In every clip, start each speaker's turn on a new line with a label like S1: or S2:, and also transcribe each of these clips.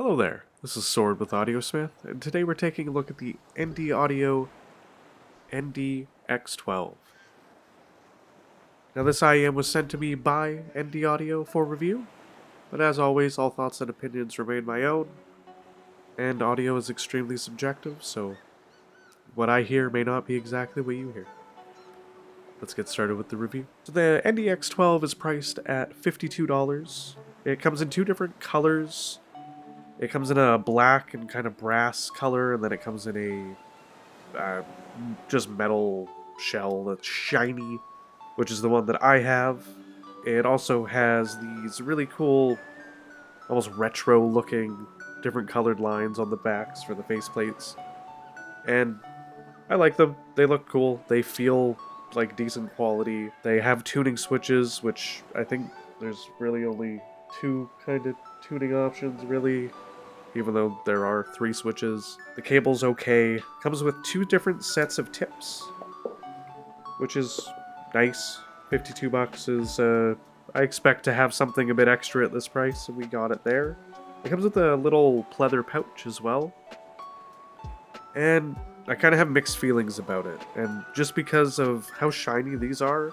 S1: Hello there, this is Sword with Audiosmith, and today we're taking a look at the ND Audio ND-X12. Now this IEM was sent to me by ND Audio for review, but as always, all thoughts and opinions remain my own, and audio is extremely subjective, so what I hear may not be exactly what you hear. Let's get started with the review. So the ND-X12 is priced at $52. It comes in two different colors. It comes in a black and kind of brass color, and then it comes in a just metal shell that's shiny, which is the one that I have. It also has these really cool, almost retro-looking, different colored lines on the backs for the faceplates. And I like them. They look cool. They feel like decent quality. They have tuning switches, which I think there's really only two kind of tuning options, really, even though there are 3 switches. The cable's okay. Comes with 2 different sets of tips, which is nice. 52 bucks is, I expect to have something a bit extra at this price, and we got it there. It comes with a little pleather pouch as well. And I kind of have mixed feelings about it, and just because of how shiny these are,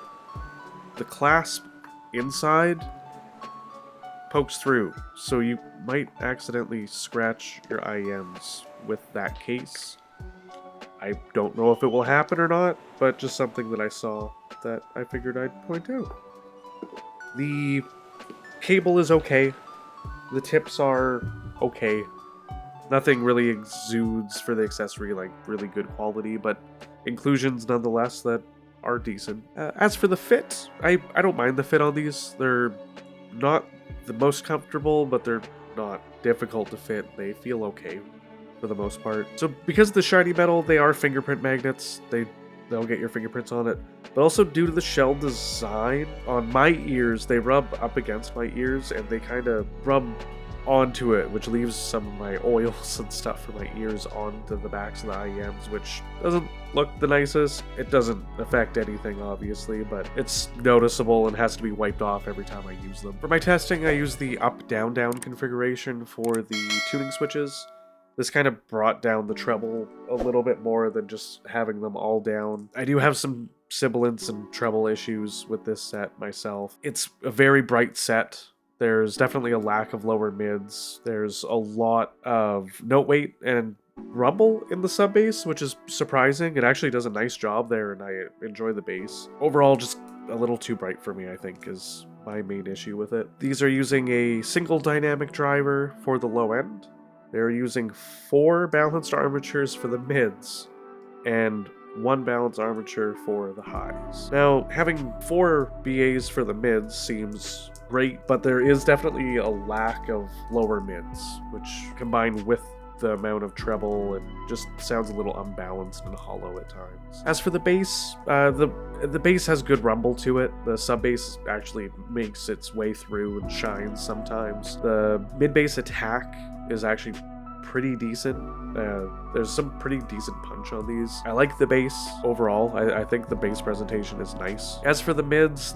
S1: the clasp inside pokes through, so you might accidentally scratch your IEMs with that case. I don't know if it will happen or not, but just something that I saw that I figured I'd point out. The cable is okay. The tips are okay. Nothing really exudes for the accessory like really good quality, but inclusions nonetheless that are decent. As for the fit, I don't mind the fit on these. They're not the most comfortable, but they're not difficult to fit. They feel okay for the most part. So because of the shiny metal, they are fingerprint magnets. They'll get your fingerprints on it. But also due to the shell design, on my ears, they rub up against my ears and they kind of rub onto it, which leaves some of my oils and stuff for my ears onto the backs of the IEMs, which doesn't look the nicest. It doesn't affect anything, obviously, but it's noticeable and has to be wiped off every time I use them. For my testing, I use the up-down-down configuration for the tuning switches. This kind of brought down the treble a little bit more than just having them all down. I do have some sibilance and treble issues with this set myself. It's a very bright set. There's definitely a lack of lower mids. There's a lot of note weight and rumble in the sub bass, which is surprising. It actually does a nice job there, and I enjoy the bass. Overall, just a little too bright for me, I think, is my main issue with it. These are using a single dynamic driver for the low end. They're using 4 balanced armatures for the mids, and 1 balanced armature for the highs. Now, having 4 BAs for the mids seems great, but there is definitely a lack of lower mids, which combined with the amount of treble and just sounds a little unbalanced and hollow at times. As for the bass, the bass has good rumble to it. The sub bass actually makes its way through and shines sometimes. The mid bass attack is actually pretty decent. There's some pretty decent punch on these. I like the bass overall. I think the bass presentation is nice. As for the mids,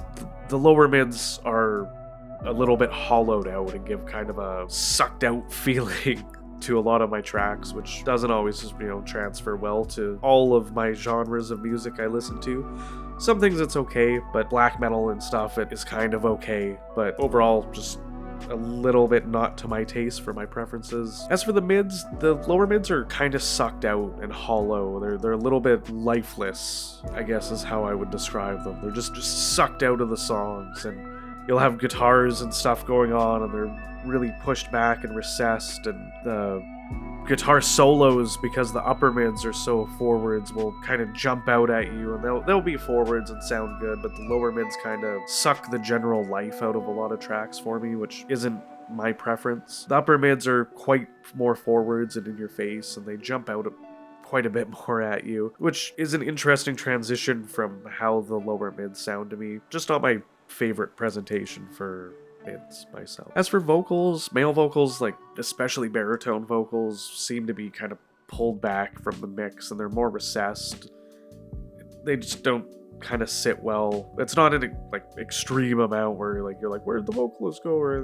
S1: the lower mids are a little bit hollowed out and give kind of a sucked out feeling to a lot of my tracks, which doesn't always, transfer well to all of my genres of music I listen to. Some things it's okay, but black metal and stuff, it is kind of okay, but overall just a little bit not to my taste for my preferences. As for the mids, the lower mids are kind of sucked out and hollow. They're a little bit lifeless, I guess is how I would describe them. They're just sucked out of the songs, and you'll have guitars and stuff going on, and they're really pushed back and recessed, and the guitar solos, because the upper mids are so forwards, will kind of jump out at you, and they'll be forwards and sound good, but the lower mids kind of suck the general life out of a lot of tracks for me, which isn't my preference. The upper mids are quite more forwards and in your face, and they jump out quite a bit more at you, which is an interesting transition from how the lower mids sound to me. Just not my favorite presentation for mids myself. As for vocals, male vocals, like especially baritone vocals, seem to be kind of pulled back from the mix, and they're more recessed. They just don't kind of sit well. It's not an extreme amount where you're like, where'd the vocalist go? Or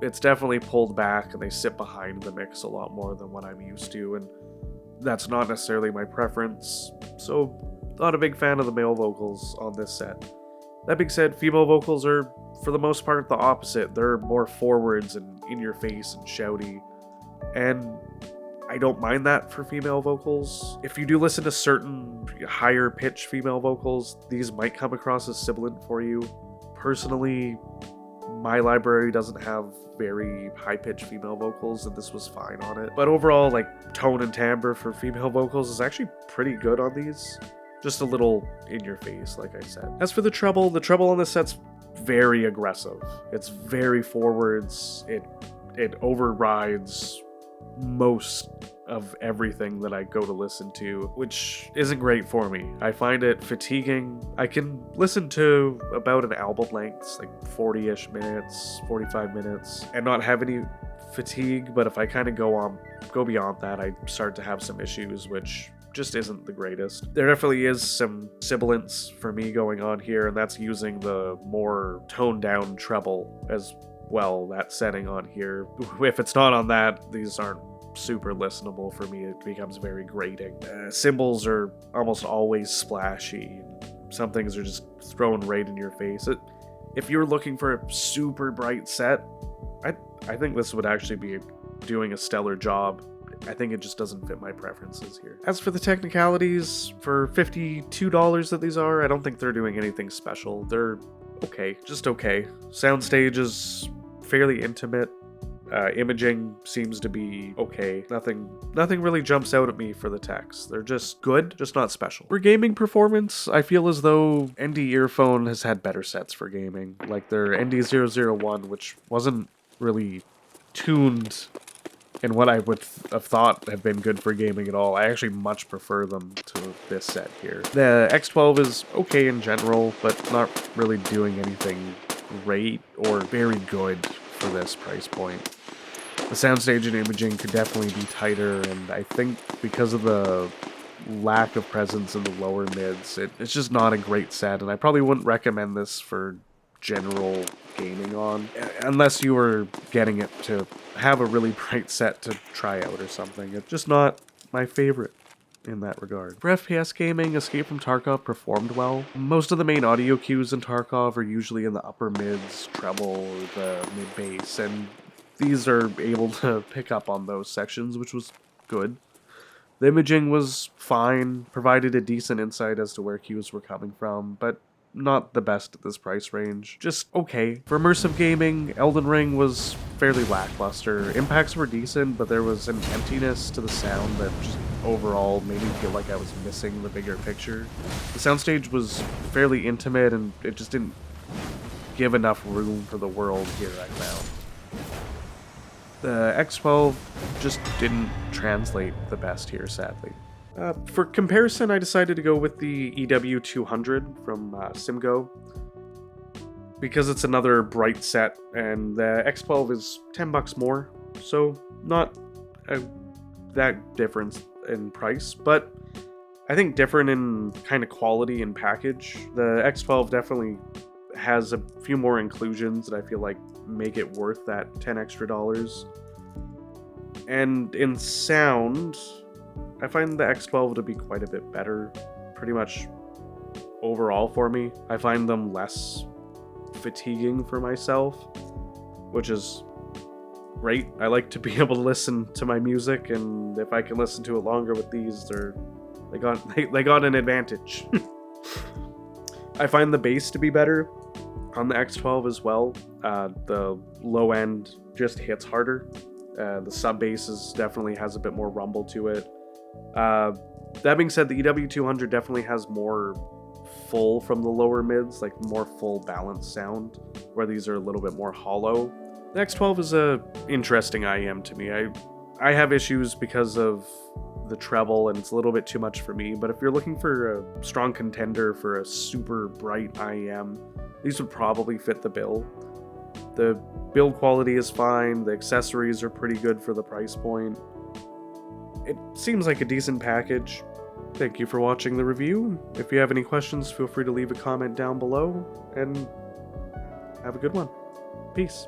S1: it's definitely pulled back and they sit behind the mix a lot more than what I'm used to, and that's not necessarily my preference, so not a big fan of the male vocals on this set. That being said, female vocals are, for the most part, the opposite. They're more forwards and in your face and shouty, and I don't mind that for female vocals. If you do listen to certain higher pitch female vocals, these might come across as sibilant for you. Personally, my library doesn't have very high-pitched female vocals, and this was fine on it. But overall, like, tone and timbre for female vocals is actually pretty good on these. Just a little in your face, like I said. As for the treble on this set's very aggressive. It's very forwards. It overrides most of everything that I go to listen to, which isn't great for me. I find it fatiguing. I can listen to about an album length, like 40-ish minutes, 45 minutes, and not have any fatigue, but if I kind of go beyond that, I start to have some issues, which just isn't the greatest. There definitely is some sibilance for me going on here, and that's using the more toned down treble as well, that setting on here. If it's not on that, these aren't super listenable for me. It becomes very grating. Cymbals are almost always splashy. Some things are just thrown right in your face. If you're looking for a super bright set, I think this would actually be doing a stellar job. I think it just doesn't fit my preferences here. As for the technicalities, for $52 that these are, I don't think they're doing anything special. They're okay, just okay. Soundstage is fairly intimate. Imaging seems to be okay. Nothing really jumps out at me for the techs. They're just good, just not special. For gaming performance, I feel as though ND Earphone has had better sets for gaming, like their ND-001, which wasn't really tuned in what I would have thought have been good for gaming at all. I actually much prefer them to this set here. The X12 is okay in general, but not really doing anything great or very good for this price point. The soundstage and imaging could definitely be tighter, and I think because of the lack of presence in the lower mids, it's just not a great set, and I probably wouldn't recommend this for general gaming on, unless you were getting it to have a really bright set to try out or something. It's just not my favorite in that regard. For FPS gaming, Escape from Tarkov performed well. Most of the main audio cues in Tarkov are usually in the upper mids, treble, or the mid bass, and these are able to pick up on those sections, which was good. The imaging was fine, provided a decent insight as to where cues were coming from, but not the best at this price range. Just okay. For immersive gaming, Elden Ring was fairly lackluster. Impacts were decent, but there was an emptiness to the sound that just overall made me feel like I was missing the bigger picture. The soundstage was fairly intimate, and it just didn't give enough room for the world here, I found. The X12 just didn't translate the best here, sadly. For comparison, I decided to go with the EW200 from Simgo, because it's another bright set, and the X12 is $10 more, so not that difference in price, but I think different in kind of quality and package. The X12 definitely has a few more inclusions that I feel like make it worth that $10 extra. And in sound, I find the X12 to be quite a bit better, pretty much overall for me. I find them less fatiguing for myself, which is great. I like to be able to listen to my music, and if I can listen to it longer with these, they got an advantage. I find the bass to be better on the X12 as well. The low end just hits harder. The sub bass definitely has a bit more rumble to it. That being said, the EW200 definitely has more full from the lower mids, like more full balanced sound, where these are a little bit more hollow. The X12 is a interesting IEM to me. I have issues because of the treble, and it's a little bit too much for me, but if you're looking for a strong contender for a super bright IEM, these would probably fit the bill. The build quality is fine, the accessories are pretty good for the price point. It seems like a decent package. Thank you for watching the review. If you have any questions, feel free to leave a comment down below, and have a good one. Peace.